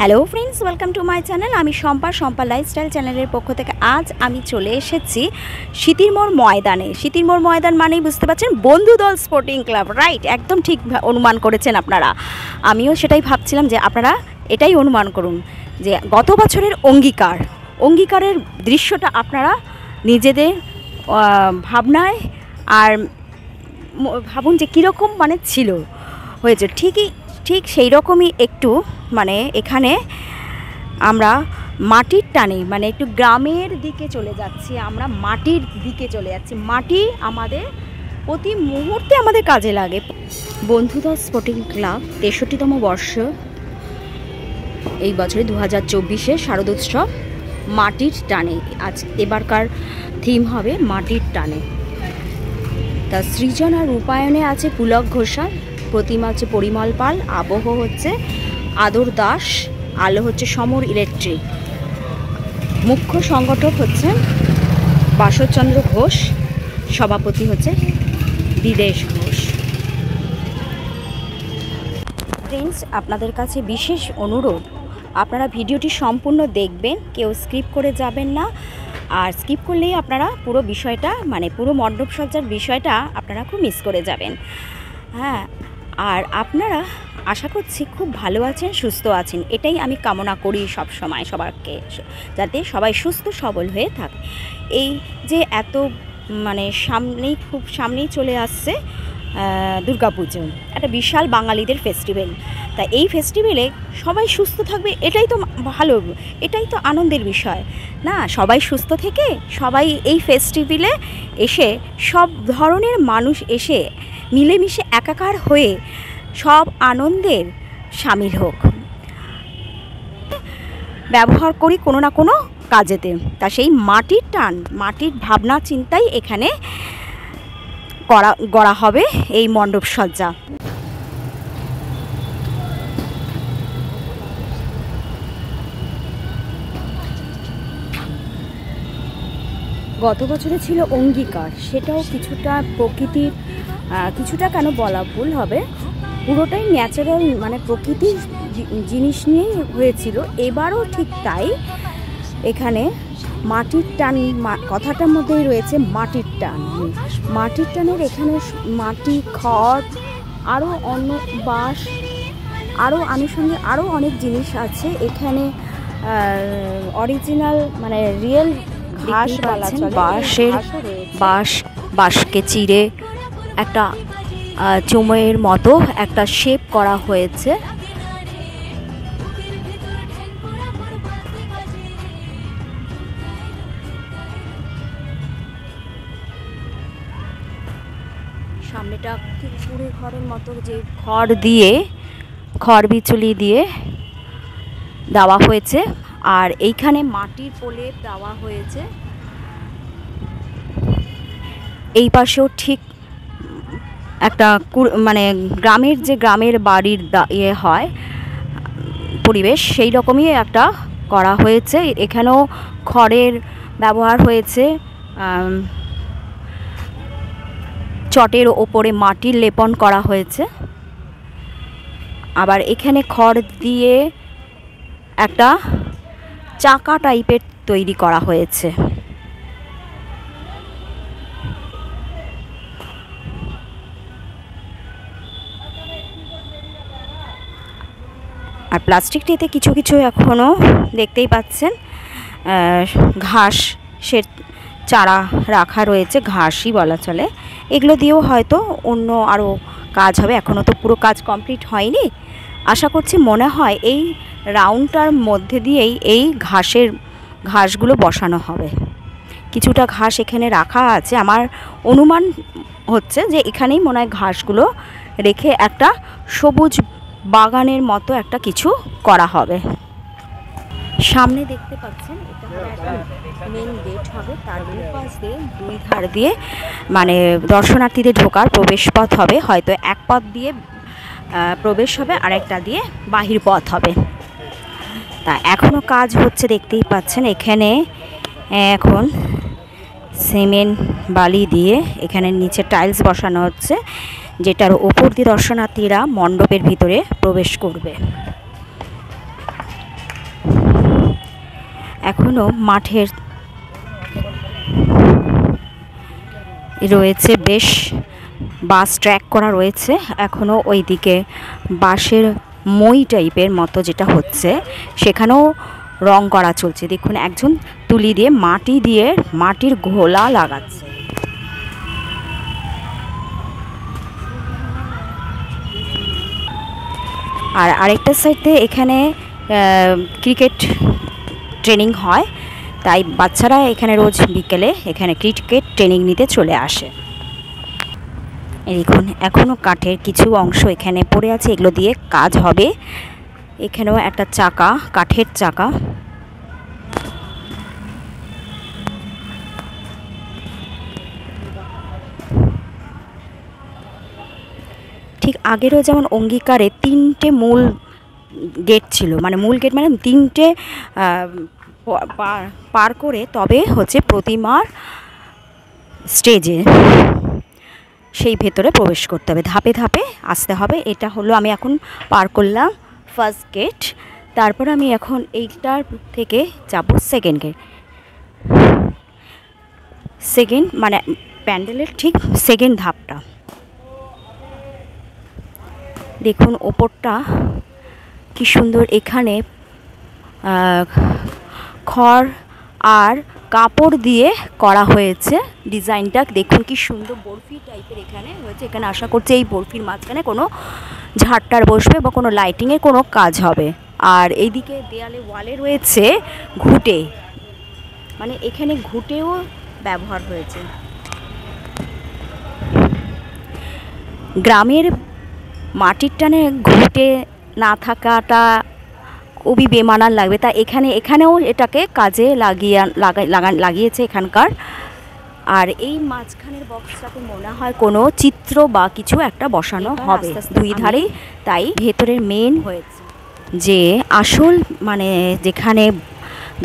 Hello friends, welcome to my channel. আমি Shampa lifestyle চ্যানেলের পক্ষ থেকে আজ আমি চলে এসেছি সিতির মোড় ময়দানে। সিতির মোড় ময়দান মানেই বুঝতে পারছেন বন্ধুদল স্পোর্টিং ক্লাব, রাইট? একদম ঠিক অনুমান করেছেন আপনারা। আমিও সেটাই ভাবছিলাম যে আপনারা এটাই অনুমান করুন যে গত বছরের অঙ্গীকারের দৃশ্যটা আপনারা নিজেদের ভাবনায় আর ভাবুন যে কীরকম মানে ছিল হয়েছে। ঠিক সেই রকমই একটু মানে এখানে আমরা মাটির টানে মানে একটু গ্রামের দিকে চলে যাচ্ছি, আমরা মাটির দিকে চলে যাচ্ছি। মাটি আমাদের প্রতি মুহূর্তে আমাদের কাজে লাগে। বন্ধুদল স্পোর্টিং ক্লাব 63তম বর্ষ এই বছরে 2024-এ শারদোৎসব মাটির টানে। আজ এবারকার থিম হবে মাটির টানে। তা সৃজন আর রূপায়ণে আছে পুলক ঘোষাল, প্রতিমা হচ্ছে পরিমল পাল, আবহ হচ্ছে আদর দাস, আলো হচ্ছে সমর ইলেকট্রিক, মুখ্য সংগঠক হচ্ছেন বাসচন্দ্র ঘোষ, সভাপতি হচ্ছে বিদেশ ঘোষ। ফ্রেন্ডস, আপনাদের কাছে বিশেষ অনুরোধ, আপনারা ভিডিওটি সম্পূর্ণ দেখবেন, কেউ স্কিপ করে যাবেন না। আর স্কিপ করলেই আপনারা পুরো বিষয়টা মানে পুরো মণ্ডপসজ্জার বিষয়টা আপনারা খুব মিস করে যাবেন। হ্যাঁ, আর আপনারা আশা করছি খুব ভালো আছেন, সুস্থ আছেন, এটাই আমি কামনা করি সব সময় সবাইকে, যাতে সবাই সুস্থ সবল হয়ে থাকে। এই যে এত মানে খুব সামনেই চলে আসছে দুর্গাপুজো, একটা বিশাল বাঙালিদের ফেস্টিভ্যাল। তা এই ফেস্টিভ্যালে সবাই সুস্থ থাকবে, এটাই তো ভালো, এটাই তো আনন্দের বিষয় না? সবাই সুস্থ থেকে সবাই এই ফেস্টিভ্যালে এসে সব ধরনের মানুষ এসে মিলেমিশে একাকার হয়ে সব আনন্দের সামিল হোক, ব্যবহার করি কোনো না কোনো কাজেতে। তা সেই মাটির টান, মাটির ভাবনা চিন্তাই এখানে করা হবে এই মণ্ডপসজ্জা। গত বছরে ছিল অঙ্গীকার, সেটাও কিছুটা প্রকৃতির কিছুটা কেন বলা ভুল হবে, পুরোটাই ন্যাচারাল মানে প্রকৃতির জিনিস নিয়েই হয়েছিল। এবারও ঠিক তাই, এখানে মাটির টান কথাটার মধ্যেই রয়েছে মাটির টান। মাটির টানের এখানে মাটি, খড়, আরও অন্য বাঁশ, আরও আনুষঙ্গিক আরও অনেক জিনিস আছে এখানে। অরিজিনাল মানে রিয়েল ঘাস, বাঁশকে চিরে একটা চুমোয়ের মতো একটা শেপ করা হয়েছে। সামনেটা ঠিক কুড়ে ঘরের মতো যে খড় বিচুলি দিয়ে দেওয়া হয়েছে, আর এইখানে মাটির প্রলেপ দেওয়া হয়েছে। এই পাশেও ঠিক একটা মানে গ্রামের বাড়ির হয় পরিবেশ, সেই রকমই একটা করা হয়েছে। এখানেও খড়ের ব্যবহার হয়েছে, চটের ওপরে মাটির লেপন করা হয়েছে। আবার এখানে খড় দিয়ে একটা চাকা টাইপের তৈরি করা হয়েছে। আর প্লাস্টিকটিতে কিছু এখনও দেখতেই পাচ্ছেন ঘাসের চারা রাখা রয়েছে, ঘাসই বলা চলে। এগুলো দিয়েও হয়তো অন্য আরও কাজ হবে, এখনও তো পুরো কাজ কমপ্লিট হয়নি। আশা করছি, মনে হয় এই রাউন্ডটার মধ্যে দিয়েই এই ঘাসগুলো বসানো হবে। কিছুটা ঘাস এখানে রাখা আছে, আমার অনুমান হচ্ছে যে এখানেই মনে হয় ঘাসগুলো রেখে একটা সবুজ বাগানের মতো একটা কিছু করা হবে। সামনে দেখতে পাচ্ছেন এটা একটা মেন গেট হবে, তার পাশ দিয়ে দুই ধার দিয়ে মানে দর্শনার্থীদের ঢোকার প্রবেশ পথ হবে। হয়তো এক পথ দিয়ে প্রবেশ হবে আর একটা দিয়ে বাহির পথ হবে। তা এখনও কাজ হচ্ছে, দেখতেই পাচ্ছেন। এখানে এখন সিমেন্ট বালি দিয়ে এখানে নিচে টাইলস বসানো হচ্ছে, যেটার ওপর দিয়ে দর্শনার্থীরা মণ্ডপের ভিতরে প্রবেশ করবে। এখনও মাঠের রয়েছে, বেশ বাস ট্র্যাক করা রয়েছে এখনও। ওইদিকে বাঁশের মই টাইপের মতো যেটা হচ্ছে সেখানেও রং করা চলছে। দেখুন একজন তুলি দিয়ে মাটির ঘোলা লাগাচ্ছে। আর আরেকটা সাইডে এখানে ক্রিকেট ট্রেনিং হয়, তাই বাচ্চারা এখানে রোজ বিকেলে এখানে ক্রিকেট ট্রেনিং নিতে চলে আসে। দেখুন এখনও কাঠের কিছু অংশ এখানে পড়ে আছে, এগুলো দিয়ে কাজ হবে। এখানেও একটা চাকা, কাঠের চাকা। ঠিক আগেরও যেমন অঙ্গীকারে 3টে মূল গেট ছিল, মানে মূল গেট মানে 3টে পার করে তবে হচ্ছে প্রতিমার স্টেজে সেই ভেতরে প্রবেশ করতে হবে, ধাপে ধাপে আসতে হবে। এটা হলো আমি এখন পার করলাম ফার্স্ট গেট, তারপর আমি এখন এইটার থেকে যাব সেকেন্ড গেট। সেকেন্ড মানে প্যান্ডেলের ঠিক সেকেন্ড ধাপটা। দেখুন ওপরটা কি সুন্দর, এখানে খড় আর কাপড় দিয়ে করা হয়েছে ডিজাইনটা। দেখুন কি সুন্দর বরফি টাইপের এখানে হয়েছে। এখানে আশা করছি এই বরফির মাঝখানে কোনো ঝাড়টার বসবে বা কোনো লাইটিংয়ের কোনো কাজ হবে। আর এইদিকে দেয়ালে ওয়ালে রয়েছে ঘুঁটে, মানে এখানে ঘুঁটেও ব্যবহার হয়েছে। গ্রামের মাটির টানে ঘুঁটে না থাকাটা খুবই বেমানান লাগবে, তা এখানেও এটাকে কাজে লাগিয়েছে এখানকার। আর এই মাঝখানের বক্সটাতে মনে হয় কোনো চিত্র বা কিছু একটা বসানো হবে দুই ধারেই, তাই ভেতরের মেন হয়েছে যে আসল মানে যেখানে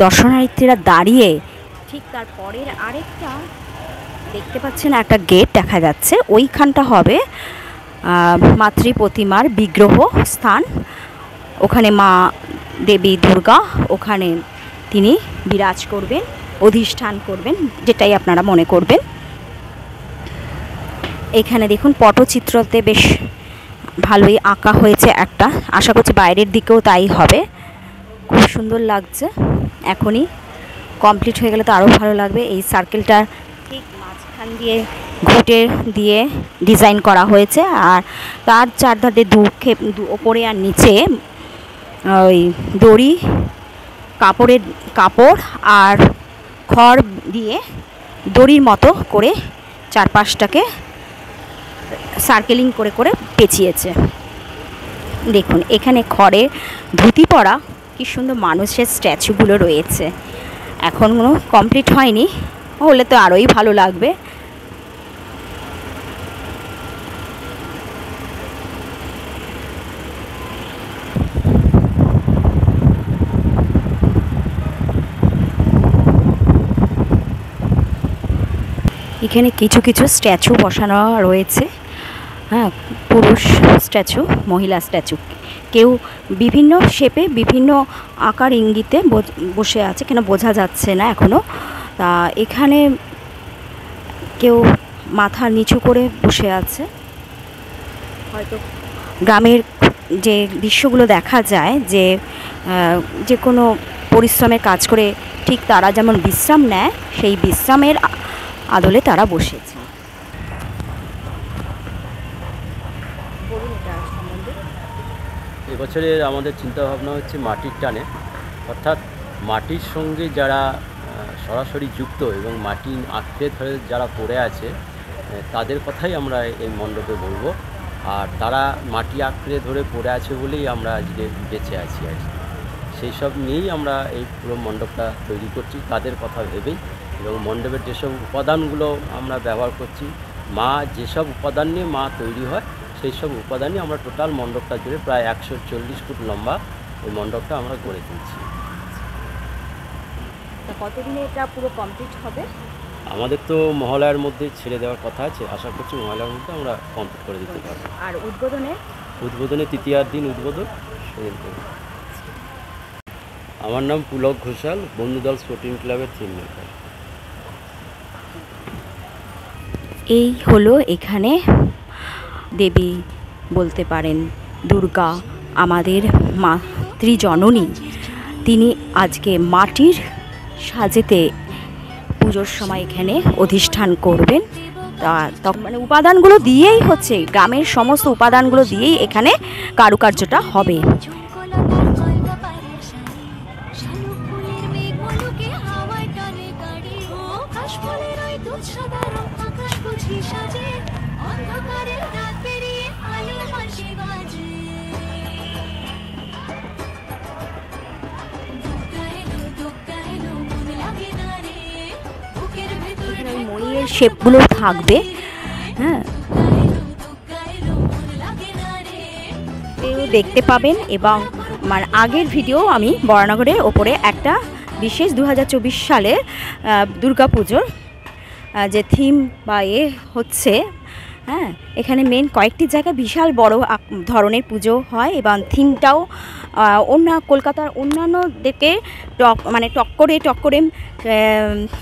দর্শনার্থীরা দাঁড়িয়ে ঠিক তার পরের আরেকটা দেখতে পাচ্ছেন একটা গেট দেখা যাচ্ছে, ওইখানটা হবে মাতৃ প্রতিমার বিগ্রহ স্থান। ওখানে মা দেবী দুর্গা ওখানে তিনি বিরাজ করবেন, অধিষ্ঠান করবেন, যেটাই আপনারা মনে করবেন। এখানে দেখুন পটচিত্রতে বেশ ভালোই আঁকা হয়েছে একটা, আশা করছি বাইরের দিকেও তাই হবে। খুব সুন্দর লাগছে, এখনই কমপ্লিট হয়ে গেলে তো আরও ভালো লাগবে। এই সার্কেলটার ঠিক মাঝখান দিয়ে ঘুঁটে দিয়ে ডিজাইন করা হয়েছে, আর তার চারধারে ওপরে আর নিচে ওই দড়ি কাপড় আর খড় দিয়ে দড়ির মতো করে চারপাশটাকে সার্কেলিং করে করে পেঁচিয়েছে। দেখুন এখানে খড়ে ধুতি পরা কি সুন্দর মানুষের স্ট্যাচুগুলো রয়েছে, এখনও কমপ্লিট হয়নি, হলে তো আরোই ভালো লাগবে। এখানে কিছু কিছু স্ট্যাচু বসানো রয়েছে, হ্যাঁ, পুরুষ স্ট্যাচু, মহিলা স্ট্যাচু, কেউ বিভিন্ন শেপে বিভিন্ন আকার ইঙ্গিতে বসে আছে, কেন বোঝা যাচ্ছে না এখনও। তা এখানে কেউ মাথা নিচু করে বসে আছে, হয়তো গ্রামের যে দৃশ্যগুলো দেখা যায় যে কোনো পরিশ্রমের কাজ করে ঠিক তারা যেমন বিশ্রাম নেয়, সেই বিশ্রামের আদলে তারা বসেছে। এবছরে আমাদের চিন্তাভাবনা হচ্ছে মাটির টানে, অর্থাৎ মাটির সঙ্গে যারা সরাসরি যুক্ত এবং মাটি আঁকড়ে ধরে যারা পড়ে আছে তাদের কথাই আমরা এই মণ্ডপে বলবো। আর তারা মাটি আঁকড়ে ধরে পড়ে আছে বলেই আমরা আজকে বেঁচে আছি আর কি, সেই সব নিয়েই আমরা এই পুরো মণ্ডপটা তৈরি করছি, তাদের কথা ভেবেই। এবং মণ্ডপের যেসব উপাদানগুলো আমরা ব্যবহার করছি, মা যেসব উপাদান নিয়ে মা তৈরি হয় সেই সব উপাদানই আমরা টোটাল মণ্ডপটা জুড়ে প্রায় 140 ফুট লম্বা এই মণ্ডপটা আমরা গড়ে তুলছি। কতদিনে এটা পুরো কমপ্লিট হবে? আমাদের তো মহালয়ার মধ্যে ছেড়ে দেওয়ার কথা আছে, আশা করছি মহালয়ার মধ্যে আমরা কমপ্লিট করে দিতে পারবো। আর উদ্বোধনে তৃতীয়ার দিন উদ্বোধন সেদিন। আমার নাম পুলক ঘোষাল, বন্ধুদল স্পোর্টিং ক্লাবের টিম মেম্বার। এই হলো এখানে দেবী বলতে পারেন, দুর্গা, আমাদের মাতৃজননী। তিনি আজকে মাটির সাজেতে পুজোর সময় এখানে অধিষ্ঠান করবেন। তা মানে উপাদানগুলো দিয়েই হচ্ছে, গ্রামের সমস্ত উপাদানগুলো দিয়েই এখানে কারুকার্যটা হবে। মইয়ের শেপগুলো থাকবে, হ্যাঁ, দেখতে পাবেন। এবং মানে আগের ভিডিও আমি বরানগরের ওপরে একটা বিশেষ 2024 সালে দুর্গাপুজোর যে থিম বা হচ্ছে, হ্যাঁ, এখানে মেন কয়েকটি জায়গায় বিশাল বড় ধরনের পুজো হয় এবং থিমটাও কলকাতার অন্যান্যদেরকে টক্করে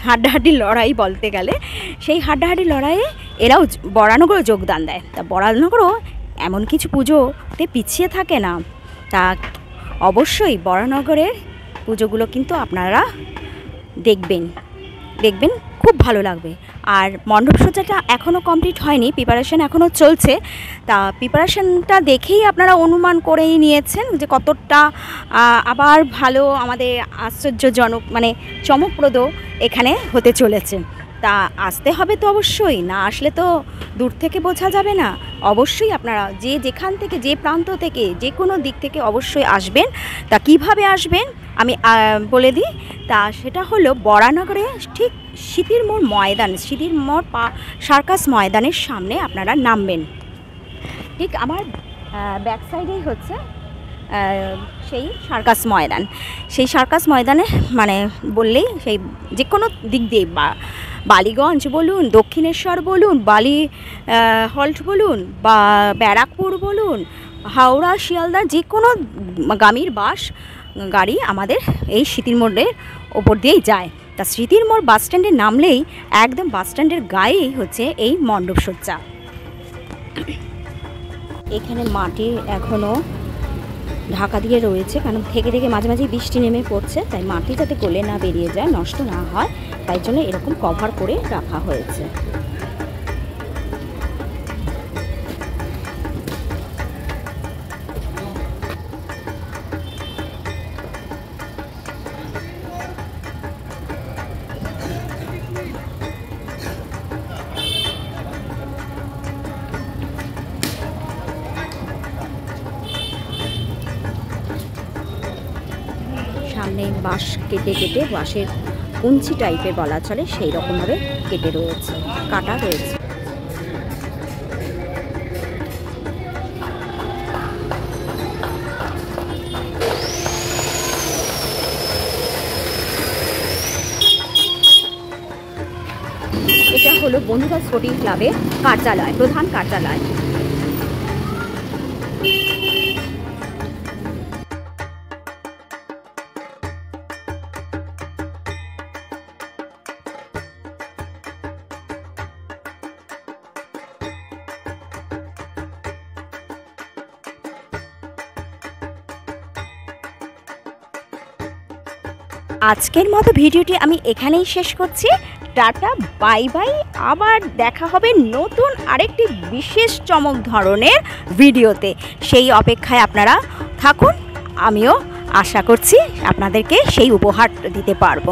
হাড্ডাহাড্ডি লড়াই বলতে গেলে, সেই হাড্ডাহাড্ডি লড়াইয়ে এরাও বরানগরও যোগদান দেয়। তা বরানগরও এমন কিছু পুজোতে পিছিয়ে থাকে না। তা অবশ্যই বরানগরের পুজোগুলো কিন্তু আপনারা দেখবেন, খুব ভালো লাগবে। আর মণ্ডপসজ্জাটা এখনও কমপ্লিট হয়নি, প্রিপারেশন এখনও চলছে। তা প্রিপারেশনটা দেখেই আপনারা অনুমান করেই নিয়েছেন যে কতটা আবার ভালো, আমাদের আশ্চর্যজনক মানে চমকপ্রদ এখানে হতে চলেছে। তা আসতে হবে তো অবশ্যই, না আসলে তো দূর থেকে বোঝা যাবে না। অবশ্যই আপনারা যেখান থেকে, যে প্রান্ত থেকে, যে কোনো দিক থেকে অবশ্যই আসবেন। তা কিভাবে আসবেন আমি বলে দিই। তা সেটা হলো বরানগরে ঠিক সিতির মোড় ময়দান, সিতির মোড় সার্কাস ময়দানের সামনে আপনারা নামবেন। ঠিক আমার ব্যাক সাইডেই হচ্ছে সেই সার্কাস ময়দান। সেই সার্কাস ময়দানে মানে বললেই সেই যে কোনো দিক দিয়ে বালিগঞ্জ বলুন, দক্ষিণেশ্বর বলুন, বালি হল্ট বলুন, বা ব্যারাকপুর বলুন, হাওড়া, শিয়ালদা, যে কোনো গামীর বাস গাড়ি আমাদের এই সিতির মোড়ের ওপর দিয়েই যায়। তা সিতির মোড় বাস স্ট্যান্ডে নামলেই একদম বাস স্ট্যান্ডের গায়েই হচ্ছে এই মণ্ডপসজ্জা। এখানে মাটি এখনও ঢাকা দিয়ে রয়েছে, কারণ থেকে মাঝে মাঝে বৃষ্টি নেমে পড়ছে, তাই মাটি যাতে গলে না বেরিয়ে যায়, নষ্ট না হয়, তাই জন্য এরকম কভার করে রাখা হয়েছে। সামনে বাঁশ কেটে বাঁশের কুঞ্চি টাইপের বলা চলে, সেই রকমভাবে কাটা রয়েছে। এটা হলো বন্ধুদল স্পোর্টিং ক্লাবের কার্যালয়, প্রধান কার্যালয়। আজকের মতো ভিডিওটি আমি এখানেই শেষ করছি। Tata, bye bye. আবার দেখা হবে নতুন আরেকটি বিশেষ চমক ধরনের ভিডিওতে। সেই অপেক্ষায় আপনারা থাকুন, আমিও আশা করছি আপনাদেরকে সেই উপহার দিতে পারবো।